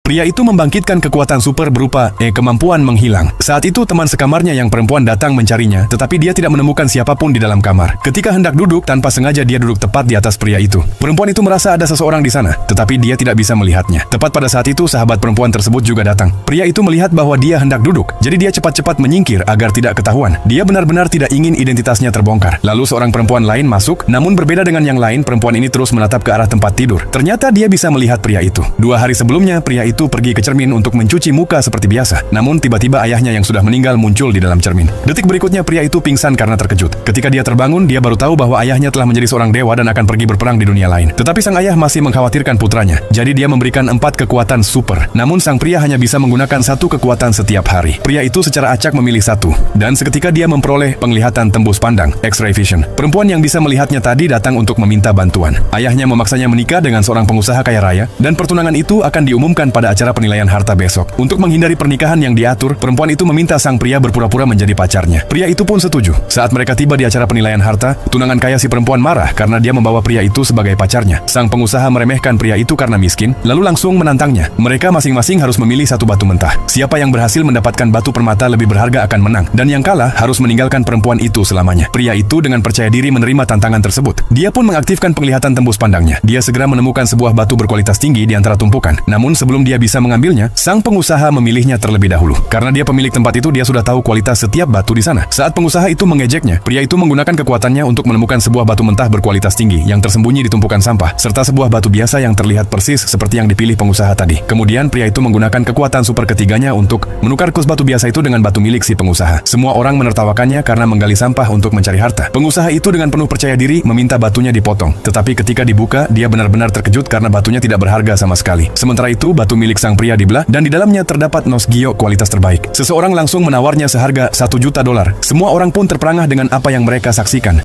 Pria itu membangkitkan kekuatan super berupa kemampuan menghilang. Saat itu teman sekamarnya yang perempuan datang mencarinya, tetapi dia tidak menemukan siapapun di dalam kamar. Ketika hendak duduk, tanpa sengaja dia duduk tepat di atas pria itu. Perempuan itu merasa ada seseorang di sana, tetapi dia tidak bisa melihatnya. Tepat pada saat itu, sahabat perempuan tersebut juga datang. Pria itu melihat bahwa dia hendak duduk, jadi dia cepat-cepat menyingkir agar tidak ketahuan. Dia benar-benar tidak ingin identitasnya terbongkar. Lalu seorang perempuan lain masuk, namun berbeda dengan yang lain, perempuan ini terus menatap ke arah tempat tidur. Ternyata dia bisa melihat pria itu. 2 hari sebelumnya, pria itu pergi ke cermin untuk mencuci muka seperti biasa. Namun tiba-tiba ayahnya yang sudah meninggal muncul di dalam cermin. Detik berikutnya pria itu pingsan karena terkejut. Ketika dia terbangun, dia baru tahu bahwa ayahnya telah menjadi seorang dewa dan akan pergi berperang di dunia lain. Tetapi sang ayah masih mengkhawatirkan putranya. Jadi dia memberikan 4 kekuatan super. Namun sang pria hanya bisa menggunakan 1 kekuatan setiap hari. Pria itu secara acak memilih 1. Dan seketika dia memperoleh penglihatan tembus pandang, X-ray vision. Perempuan yang bisa melihatnya tadi datang untuk meminta bantuan. Ayahnya memaksanya menikah dengan seorang pengusaha kaya raya, dan pertunangan itu akan diumumkan pada acara penilaian harta besok. Untuk menghindari pernikahan yang diatur, perempuan itu meminta sang pria berpura-pura menjadi pacarnya. Pria itu pun setuju. Saat mereka tiba di acara penilaian harta, tunangan kaya si perempuan marah karena dia membawa pria itu sebagai pacarnya. Sang pengusaha meremehkan pria itu karena miskin, lalu langsung menantangnya. Mereka masing-masing harus memilih 1 batu mentah. Siapa yang berhasil mendapatkan batu permata lebih berharga akan menang, dan yang kalah harus meninggalkan perempuan itu selamanya. Pria itu dengan percaya diri menerima tantangan tersebut. Dia pun mengaktifkan penglihatan tembus pandangnya. Dia segera menemukan sebuah batu berkualitas tinggi di antara tumpukan. Namun sebelum dia bisa mengambilnya, sang pengusaha memilihnya terlebih dahulu. Karena dia pemilik tempat itu, dia sudah tahu kualitas setiap batu di sana. Saat pengusaha itu mengejeknya, pria itu menggunakan kekuatannya untuk menemukan sebuah batu mentah berkualitas tinggi yang tersembunyi di tumpukan sampah, serta sebuah batu biasa yang terlihat persis seperti yang dipilih pengusaha tadi. Kemudian pria itu menggunakan kekuatan super ketiganya untuk menukar kus batu biasa itu dengan batu milik si pengusaha. Semua orang menertawakannya karena menggali sampah untuk mencari harta. Pengusaha itu dengan penuh percaya diri meminta batunya dipotong. Tetapi ketika dibuka, dia benar-benar terkejut karena batunya tidak berharga sama sekali. Sementara itu, batu milik sang pria dibelah dan di dalamnya terdapat nosgio kualitas terbaik. Seseorang langsung menawarnya seharga $1 juta. Semua orang pun terperangah dengan apa yang mereka saksikan.